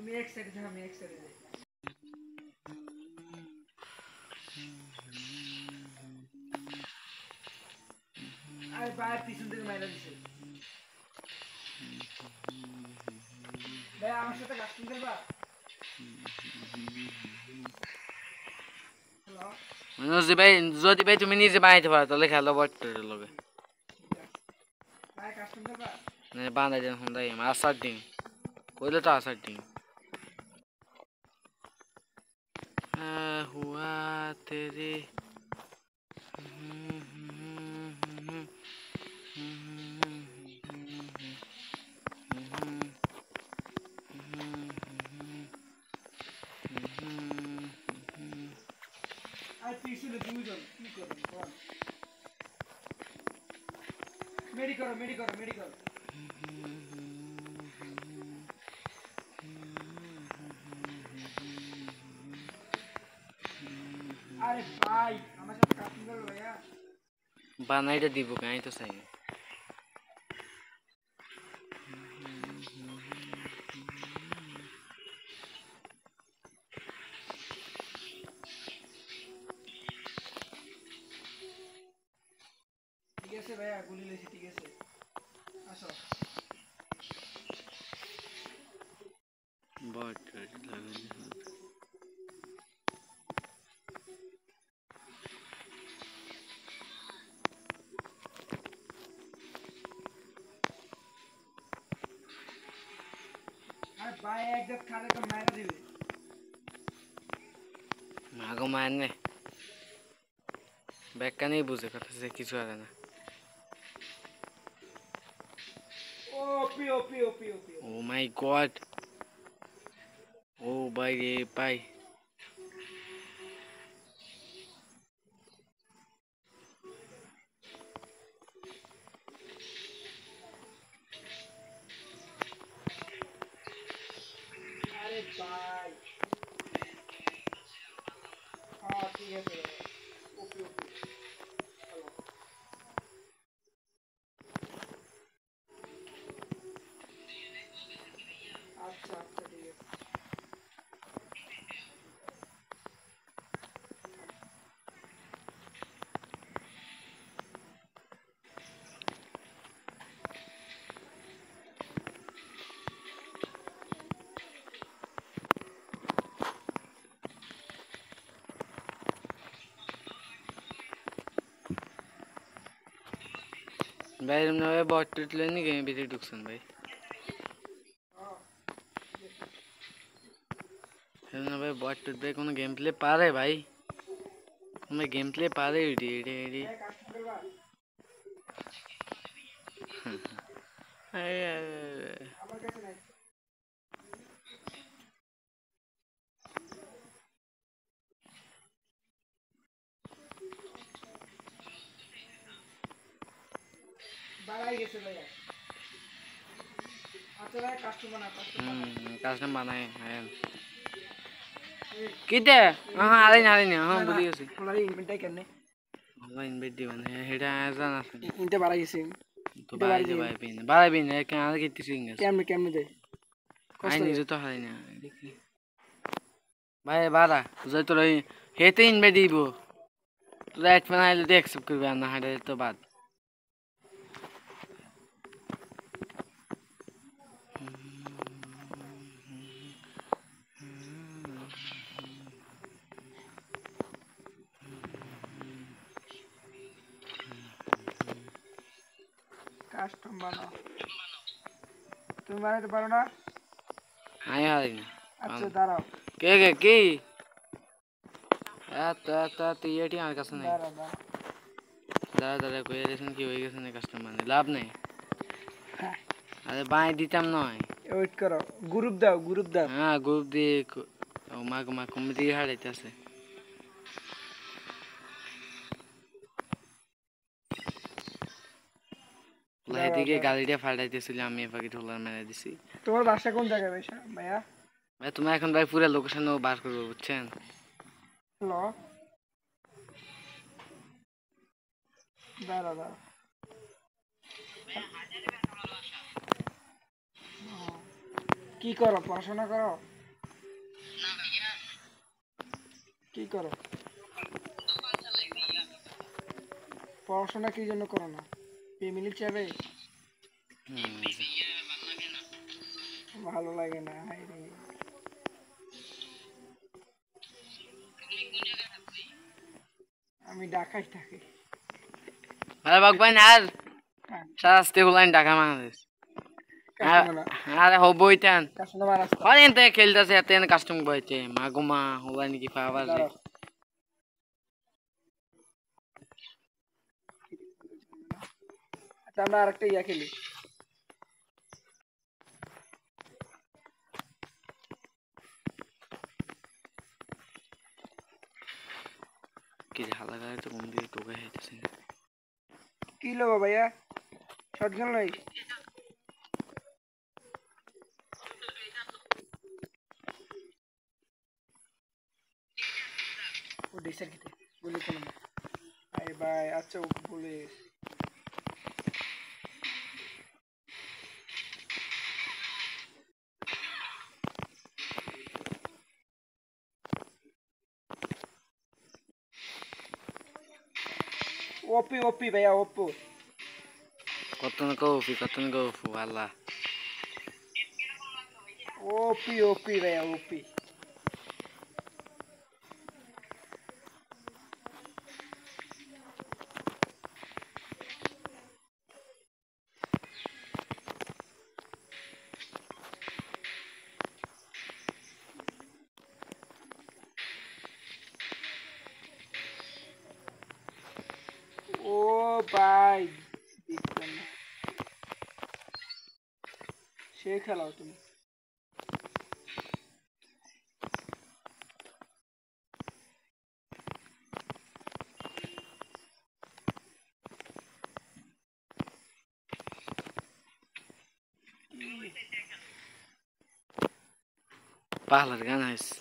তুমি এক সাইডে যাও আমি এক সাইডে যাই আরে ভাই পিছন থেকে মাইরা দিছে ভাই আমার সাথে কাজ করবা হ্যালো যদি ভাই তুমি নিজে বানাইতে পারো তাহলে খেলো বটের লগে ভাই কাজ করবা না বানাই দেন হন্দাই আসার দিন কইলে তো আসার দিন हुआ तेरे আর পিছনে দুইজন কি করবেন কোন মেডি করো আরে ভাই আমার সাথে কাজ করবে ভাইয়া বানাইটা দিব গাই তো চাই ঠিক আছে ভাইয়া গুলি লইছি ঠিক আছে আসো বট লাগাই আর ভাই একদম খালে তো মাইরা দিবে মাগো মারনে ব্যাখ্যা নেই বুঝে কথা সে কিছু আর না ওপি ও মাই গড ও ভাই রে ভাই আরে ভাই হ্যাঁ ঠিক আছে ওপি হ্যালো আচ্ছা ঠিক আছে ভাই এমনি ভাই বট টুটলে নি গেম ভিতরে ঢুকছেন ভাই এমনি ভাই বট টুট ভাই কোনো গেম প্লে পারে ভাই मैं गेम प्ले पा रही हूँ डी আমার কাছে নাই বাড়াই গেছে ভাইয়া আচ্ছা ভাই কাস্টমার कस्टम बनाए हैं किते हाँ आ रही नहीं हाँ बोली उसी हमारी इनवेंटरी करने वो इनवेट दी बने हेडा ऐसा ना इनते बारह किसी तो बारह भी नहीं क्या आगे कितनी सिंग है कैम में दे आई नहीं जो तो हाल नहीं देखिए भाई बारह जो तो रही हेते इनवेट दी वो तो राइट बनाए ले देख सब कर बयान ना तो बात কাস্টম বানাও তুমি বানাইতে পারো না আই হারি না আচ্ছা দাঁড়াও কে কি এত টিএটি আমার কাছে নেই দাঁড়া কই রেশন কি হয়ে গেছে না কাস্টমার লাভ নেই আরে বাই দিতাম নয় ওয়েট করো গ্রুপ দাও হ্যাঁ গ্রুপ দিয়ে ও মা কমিটি হারাইতেছে লাইদিকে গাড়িটা ফাটাইতেছিল আমি এপাকে ঢোলার মেরে দিছি তোমার বাসা কোন জায়গায় ভাইয়া ভাই তুমি এখন ভাই পুরো লোকেশন বার করবে বুঝছেন হ্যালো দাঁড়া কি করো পড়াশোনা করো কি করো? পড়াশোনা কি জন্য করো না? ফ্যামিলি চাবে? ভালো লাগে না, হাই রে। আমি ঢাকায় থাকি। আরে বাগবাই না আর হ্যাঁ, শাস্তি গুলাইন ঢাকা বাংলাদেশ কাস্টমার আরে হবই টান কাস্টমার আসতো। আরে এনতে খেলতেছে এত কাস্টম বইছে মাগুমা হবাই নাকি পাওয়ার রে দাঁড়াও। আচ্ছা আমরা আরেকটা ইয়া খেলি। কি হালা গায়ে তো ঘুম দিয়ে টোকা খাইতেছে কি লোবো ভাইয়া? শটগান লই। ও ডিসার কিতে বলি কোন আরে ভাই আচ্ছা ও বলে ওপি ওপি ভাইয়া ওপো কত না কৌফি আল্লাহ ওপি ওপি ভাইয়া ওপি ও ভাই দেখলাম না। সে খেলাও তুমি পাহলার গান হয়েছে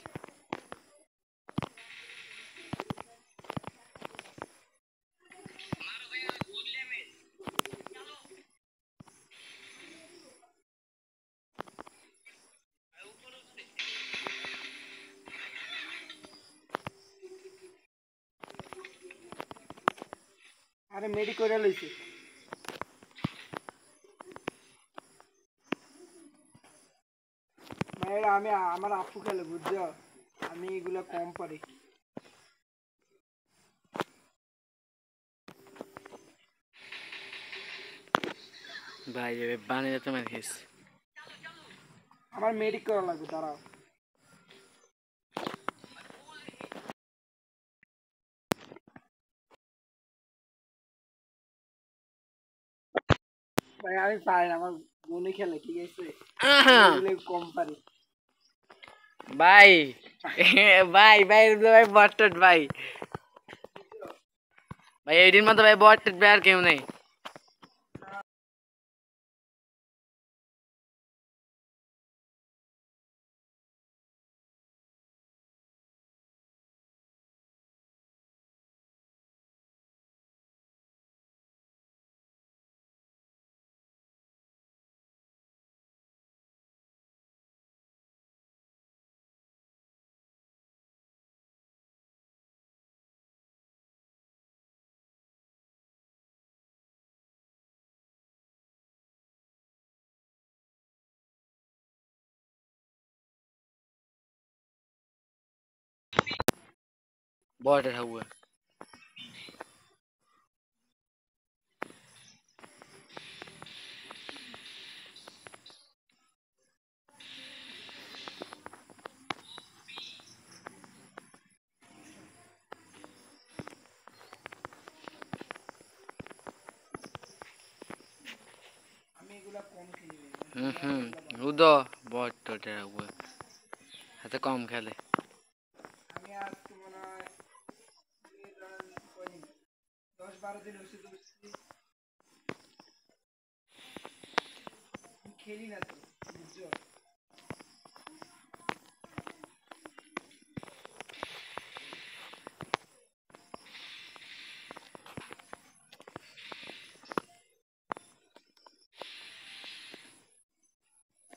আরে মেডি করে লইছে ভাইরা আমি আমার আপু খেলে বুঝছো আমি এগুলা কম পারি ভাই এবার বানিয়ে তোমার খেয়েছে আমার মেডি করা লাগবে দাঁড়াও ভাই আমি পারি না আমার বোনে খেলে ঠিক আছে এগুলো কম পারি ভাই ভাই ভাই ভাই বটট ভাই ভাই এডির মতো ভাই বটট ভাই আর কেউ নেই বটট হবো আমি এগুলা কম খেলি উদো বটট হবো হাতে কম খেলে আমি আজকে মনে হয় এই ধরেন কয়দিন 10-12 দিন হয়েছে দোস্তি আমি খেলি না তো বুঝছো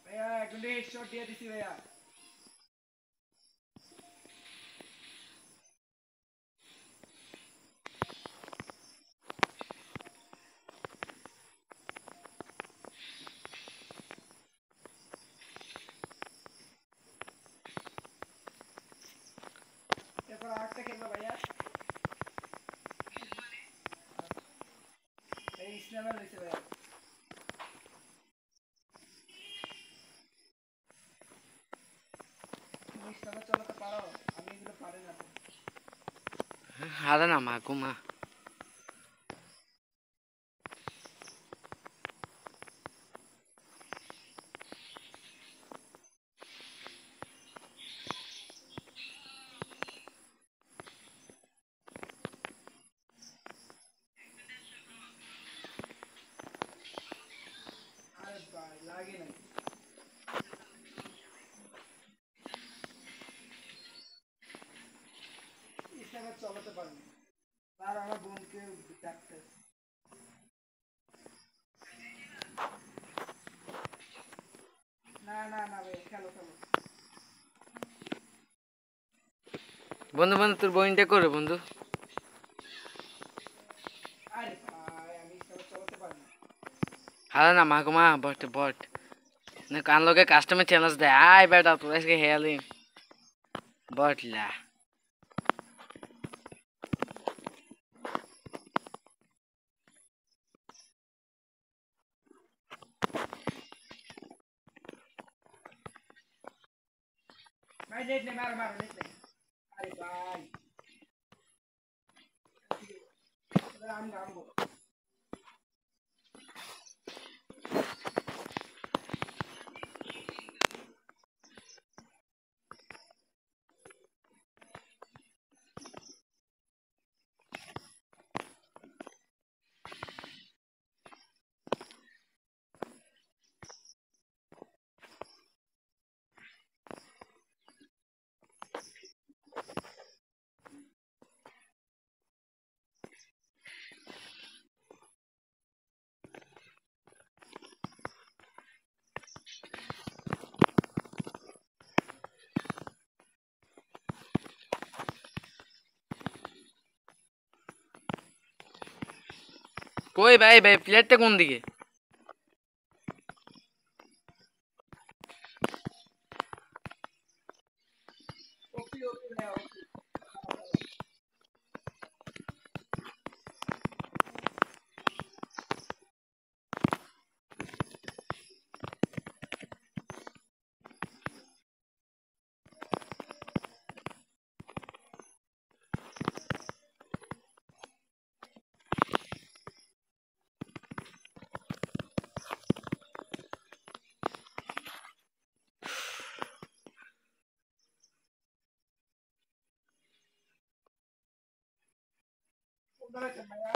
ভাইয়া এখন হেডশট দিয়ে দিছি ভাইয়া স্ন্যাপার হইছে ভাই তুমি স্ন্যাপার চালাতে পারো আমি এগুলো পারি না হারে না মা ঘুমা আরে ভাই লাগে না স্ন্যাপার চালাতে পারি না আর আমার বোনকে ডাকতে না না না ভাই খেলো খেলো বন্ধু বন্ধু তোর বইনটা করে বন্ধু আরে ভাই আমি স্ন্যাপার চালাতে পারি না হারে না মা ঘুমা বট বট না কান লোকে কাস্টমার চ্যালেঞ্জ দেয় আয় বেটা তোর আজকে হেয়ালি বটলা भाई नेट नहीं मारो मारो नेट नहीं अरे भाई राम राम को কই ভাই ভাই প্লেটটা কোন দিকে ओपी ओपी ले ओपी उधर चल भैया